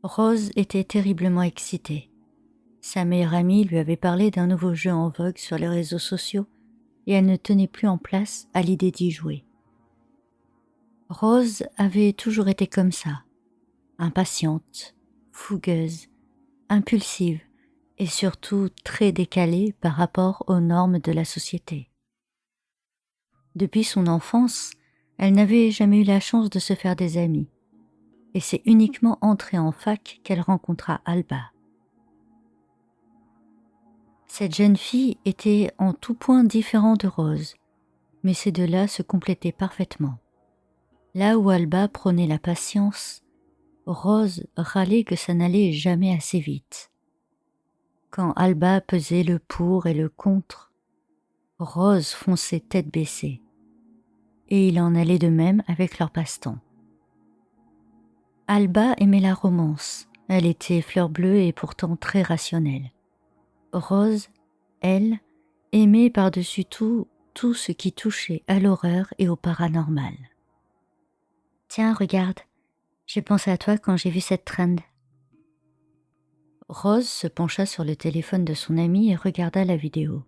Rose était terriblement excitée. Sa meilleure amie lui avait parlé d'un nouveau jeu en vogue sur les réseaux sociaux et elle ne tenait plus en place à l'idée d'y jouer. Rose avait toujours été comme ça, impatiente, fougueuse, impulsive et surtout très décalée par rapport aux normes de la société. Depuis son enfance, elle n'avait jamais eu la chance de se faire des amis et c'est uniquement entrée en fac qu'elle rencontra Alba. Cette jeune fille était en tout point différente de Rose, mais ces deux-là se complétaient parfaitement. Là où Alba prônait la patience, Rose râlait que ça n'allait jamais assez vite. Quand Alba pesait le pour et le contre, Rose fonçait tête baissée. Et il en allait de même avec leur passe-temps. Alba aimait la romance, elle était fleur bleue et pourtant très rationnelle. Rose, elle, aimait par-dessus tout ce qui touchait à l'horreur et au paranormal. Tiens, regarde, j'ai pensé à toi quand j'ai vu cette trend. Rose se pencha sur le téléphone de son amie et regarda la vidéo.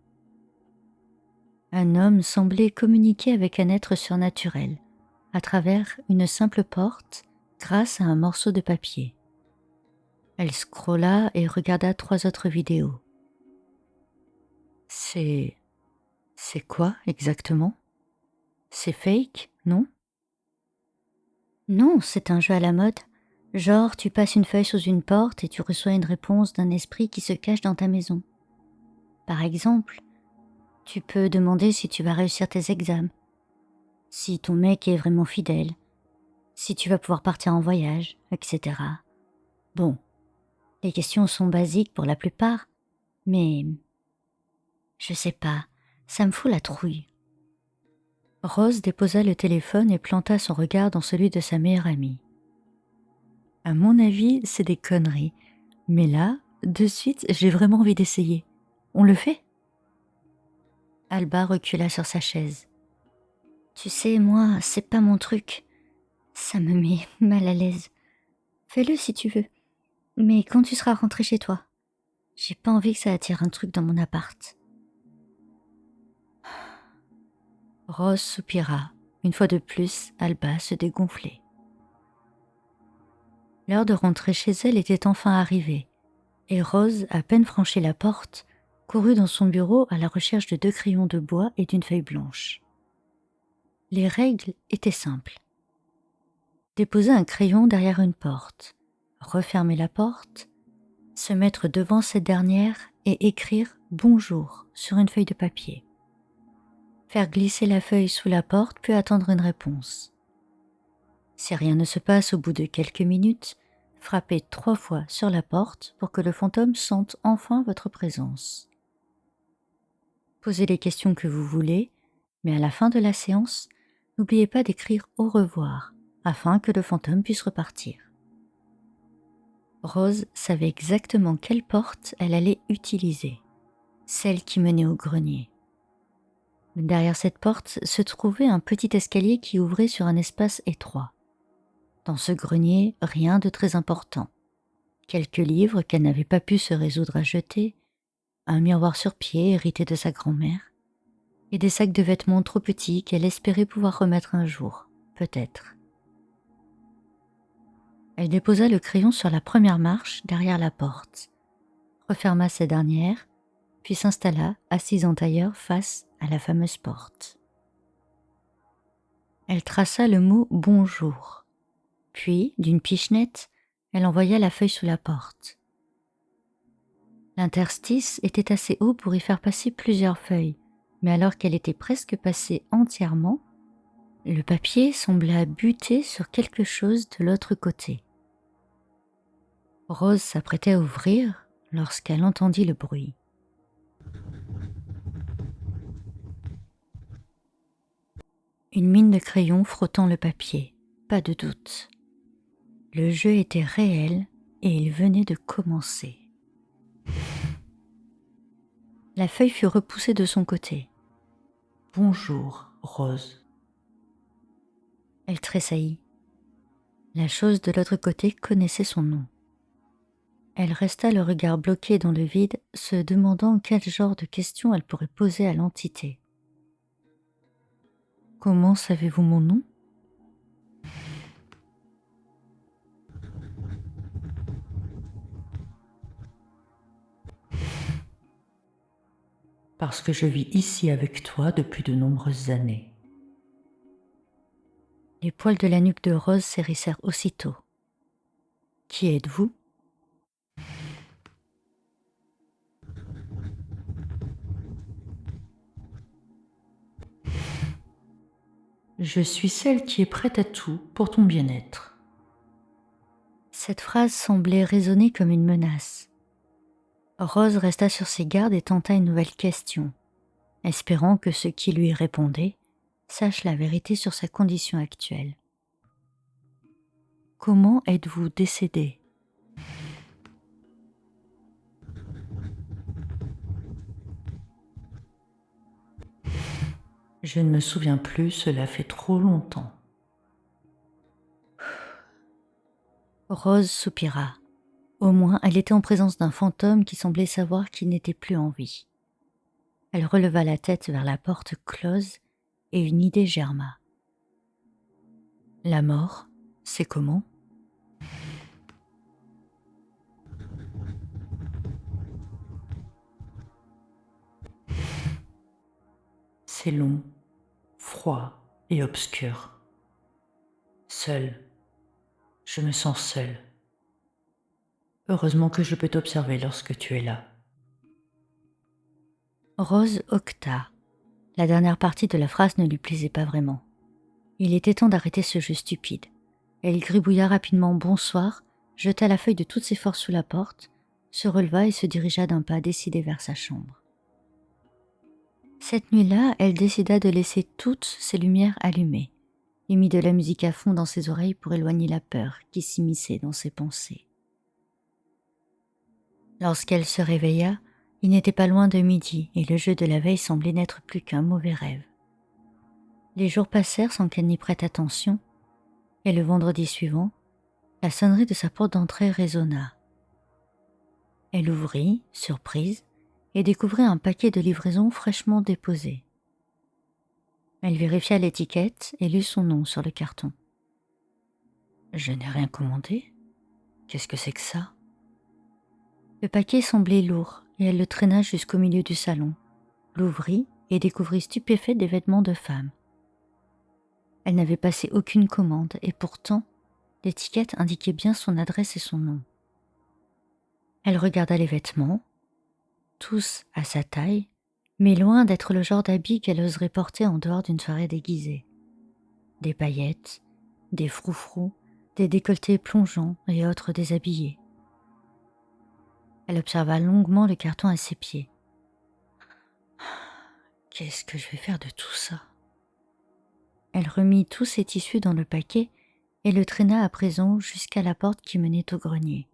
Un homme semblait communiquer avec un être surnaturel, à travers une simple porte, grâce à un morceau de papier. Elle scrolla et regarda 3 autres vidéos. C'est quoi exactement? C'est fake, non? Non, c'est un jeu à la mode. Genre, tu passes une feuille sous une porte et tu reçois une réponse d'un esprit qui se cache dans ta maison. Par exemple, tu peux demander si tu vas réussir tes examens, si ton mec est vraiment fidèle, si tu vas pouvoir partir en voyage, etc. Bon, les questions sont basiques pour la plupart, mais je sais pas, ça me fout la trouille. Rose déposa le téléphone et planta son regard dans celui de sa meilleure amie. À mon avis, c'est des conneries, mais là, de suite, j'ai vraiment envie d'essayer. On le fait? Alba recula sur sa chaise. Tu sais, moi, c'est pas mon truc. Ça me met mal à l'aise. Fais-le si tu veux, mais quand tu seras rentré chez toi. J'ai pas envie que ça attire un truc dans mon appart. Rose soupira. Une fois de plus, Alba se dégonflait. L'heure de rentrer chez elle était enfin arrivée, et Rose, à peine franchi la porte, courut dans son bureau à la recherche de 2 crayons de bois et d'une feuille blanche. Les règles étaient simples. Déposer un crayon derrière une porte, refermer la porte, se mettre devant cette dernière et écrire « Bonjour » sur une feuille de papier. Faire glisser la feuille sous la porte puis attendre une réponse. Si rien ne se passe au bout de quelques minutes, frappez 3 fois sur la porte pour que le fantôme sente enfin votre présence. Posez les questions que vous voulez, mais à la fin de la séance, n'oubliez pas d'écrire au revoir afin que le fantôme puisse repartir. Rose savait exactement quelle porte elle allait utiliser, celle qui menait au grenier. Derrière cette porte se trouvait un petit escalier qui ouvrait sur un espace étroit. Dans ce grenier, rien de très important. Quelques livres qu'elle n'avait pas pu se résoudre à jeter, un miroir sur pied hérité de sa grand-mère, et des sacs de vêtements trop petits qu'elle espérait pouvoir remettre un jour, peut-être. Elle déposa le crayon sur la première marche derrière la porte, referma cette dernière, puis s'installa, assise en tailleur, face à la fameuse porte. Elle traça le mot « bonjour », puis, d'une pichenette, elle envoya la feuille sous la porte. L'interstice était assez haut pour y faire passer plusieurs feuilles, mais alors qu'elle était presque passée entièrement, le papier sembla buter sur quelque chose de l'autre côté. Rose s'apprêtait à ouvrir lorsqu'elle entendit le bruit. Une mine de crayon frottant le papier, pas de doute. Le jeu était réel et il venait de commencer. La feuille fut repoussée de son côté. « Bonjour, Rose. » Elle tressaillit. La chose de l'autre côté connaissait son nom. Elle resta le regard bloqué dans le vide, se demandant quel genre de questions elle pourrait poser à l'entité. « Comment savez-vous mon nom ?» Parce que je vis ici avec toi depuis de nombreuses années. Les poils de la nuque de Rose s'hérissèrent aussitôt. « Qui êtes-vous » Je suis celle qui est prête à tout pour ton bien-être. Cette phrase semblait résonner comme une menace. Rose resta sur ses gardes et tenta une nouvelle question, espérant que ceux qui lui répondaient sachent la vérité sur sa condition actuelle. « Comment êtes-vous décédé » Je ne me souviens plus, cela fait trop longtemps. Rose soupira. Au moins, elle était en présence d'un fantôme qui semblait savoir qu'il n'était plus en vie. Elle releva la tête vers la porte close et une idée germa. La mort, c'est comment ? C'est long, froid et obscur. Seul, je me sens seul. Heureusement que je peux t'observer lorsque tu es là. Rose hoqueta. La dernière partie de la phrase ne lui plaisait pas vraiment. Il était temps d'arrêter ce jeu stupide. Elle gribouilla rapidement bonsoir, jeta la feuille de toutes ses forces sous la porte, se releva et se dirigea d'un pas décidé vers sa chambre. Cette nuit-là, elle décida de laisser toutes ses lumières allumées et mit de la musique à fond dans ses oreilles pour éloigner la peur qui s'immisçait dans ses pensées. Lorsqu'elle se réveilla, il n'était pas loin de midi et le jeu de la veille semblait n'être plus qu'un mauvais rêve. Les jours passèrent sans qu'elle n'y prête attention, et le vendredi suivant, la sonnerie de sa porte d'entrée résonna. Elle ouvrit, surprise, et découvrit un paquet de livraison fraîchement déposé. Elle vérifia l'étiquette et lut son nom sur le carton. « Je n'ai rien commandé ? Qu'est-ce que c'est que ça ?» Le paquet semblait lourd et elle le traîna jusqu'au milieu du salon, l'ouvrit et découvrit stupéfaite des vêtements de femme. Elle n'avait passé aucune commande et pourtant, l'étiquette indiquait bien son adresse et son nom. Elle regarda les vêtements, tous à sa taille, mais loin d'être le genre d'habit qu'elle oserait porter en dehors d'une soirée déguisée. Des paillettes, des froufrous, des décolletés plongeants et autres déshabillés. Elle observa longuement le carton à ses pieds. « Qu'est-ce que je vais faire de tout ça ?» Elle remit tous ses tissus dans le paquet et le traîna à présent jusqu'à la porte qui menait au grenier.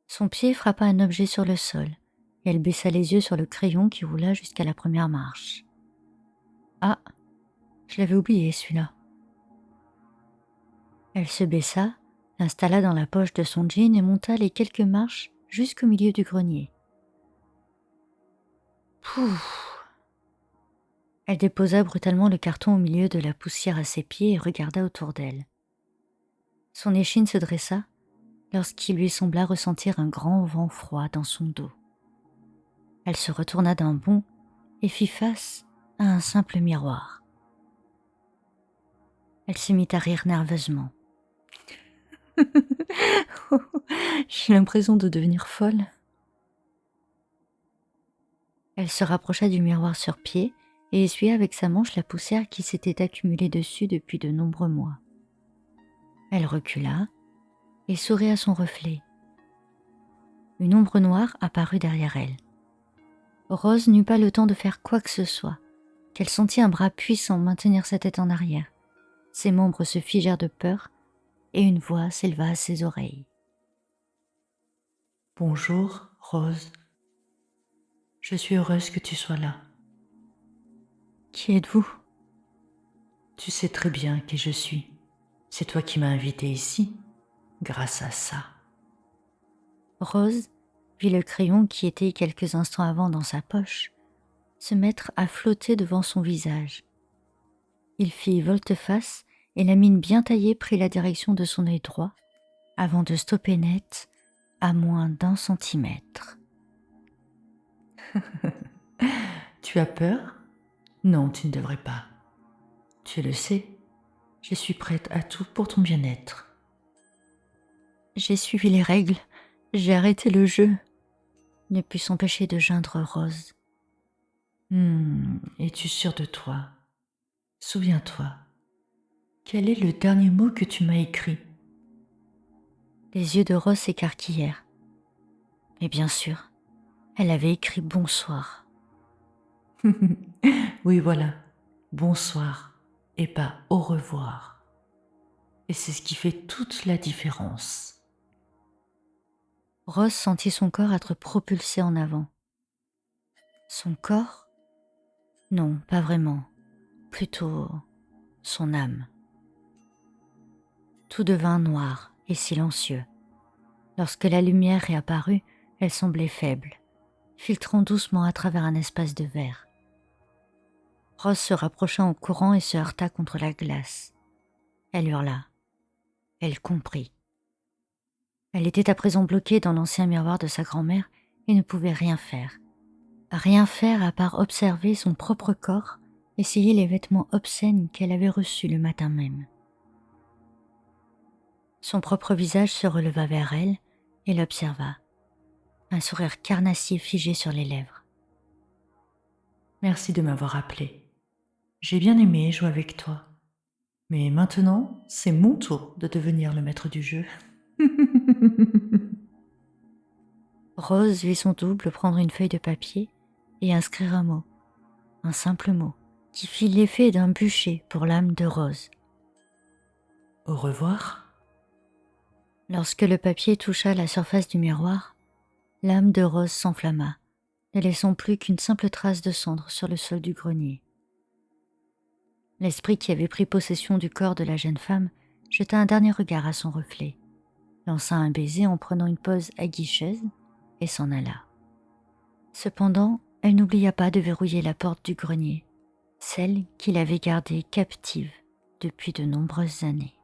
Son pied frappa un objet sur le sol et elle baissa les yeux sur le crayon qui roula jusqu'à la première marche. « Ah, je l'avais oublié celui-là. » Elle se baissa, l'installa dans la poche de son jean et monta les quelques marches jusqu'au milieu du grenier. Pouf ! Elle déposa brutalement le carton au milieu de la poussière à ses pieds et regarda autour d'elle. Son échine se dressa lorsqu'il lui sembla ressentir un grand vent froid dans son dos. Elle se retourna d'un bond et fit face à un simple miroir. Elle se mit à rire nerveusement. J'ai l'impression de devenir folle. Elle se rapprocha du miroir sur pied et essuya avec sa manche la poussière qui s'était accumulée dessus depuis de nombreux mois. Elle recula et sourit à son reflet. Une ombre noire apparut derrière elle. Rose n'eut pas le temps de faire quoi que ce soit, qu'elle sentit un bras puissant maintenir sa tête en arrière. Ses membres se figèrent de peur et une voix s'éleva à ses oreilles. « Bonjour, Rose. Je suis heureuse que tu sois là. » « Qui êtes-vous » ?»« Tu sais très bien qui je suis. C'est toi qui m'as invitée ici, grâce à ça. » Rose vit le crayon qui était quelques instants avant dans sa poche se mettre à flotter devant son visage. Il fit volte-face et la mine bien taillée prit la direction de son œil droit avant de stopper net à moins d'1 centimètre. Tu as peur? Non, tu ne devrais pas. Tu le sais, je suis prête à tout pour ton bien-être. J'ai suivi les règles, j'ai arrêté le jeu, ne put s'empêcher de geindre Rose. Es-tu sûre de toi? Souviens-toi, quel est le dernier mot que tu m'as écrit? Les yeux de Rose s'écarquillèrent. Et bien sûr, elle avait écrit bonsoir. Oui, voilà, bonsoir et pas au revoir. Et c'est ce qui fait toute la différence. Rose sentit son corps être propulsé en avant. Son corps? Non, pas vraiment. Plutôt son âme. Tout devint noir et silencieux. Lorsque la lumière réapparut, elle semblait faible, filtrant doucement à travers un espace de verre. Rose se rapprocha en courant et se heurta contre la glace. Elle hurla. Elle comprit. Elle était à présent bloquée dans l'ancien miroir de sa grand-mère et ne pouvait rien faire. Rien faire à part observer son propre corps, essayer les vêtements obscènes qu'elle avait reçus le matin même. Son propre visage se releva vers elle et l'observa, un sourire carnassier figé sur les lèvres. Merci de m'avoir appelé. J'ai bien aimé jouer avec toi. Mais maintenant, c'est mon tour de devenir le maître du jeu. Rose vit son double prendre une feuille de papier et inscrire un simple mot, qui fit l'effet d'un bûcher pour l'âme de Rose. Au revoir. Lorsque le papier toucha la surface du miroir, l'âme de Rose s'enflamma, ne laissant plus qu'une simple trace de cendre sur le sol du grenier. L'esprit qui avait pris possession du corps de la jeune femme jeta un dernier regard à son reflet, lança un baiser en prenant une pose aguicheuse et s'en alla. Cependant, elle n'oublia pas de verrouiller la porte du grenier, celle qu'il avait gardée captive depuis de nombreuses années.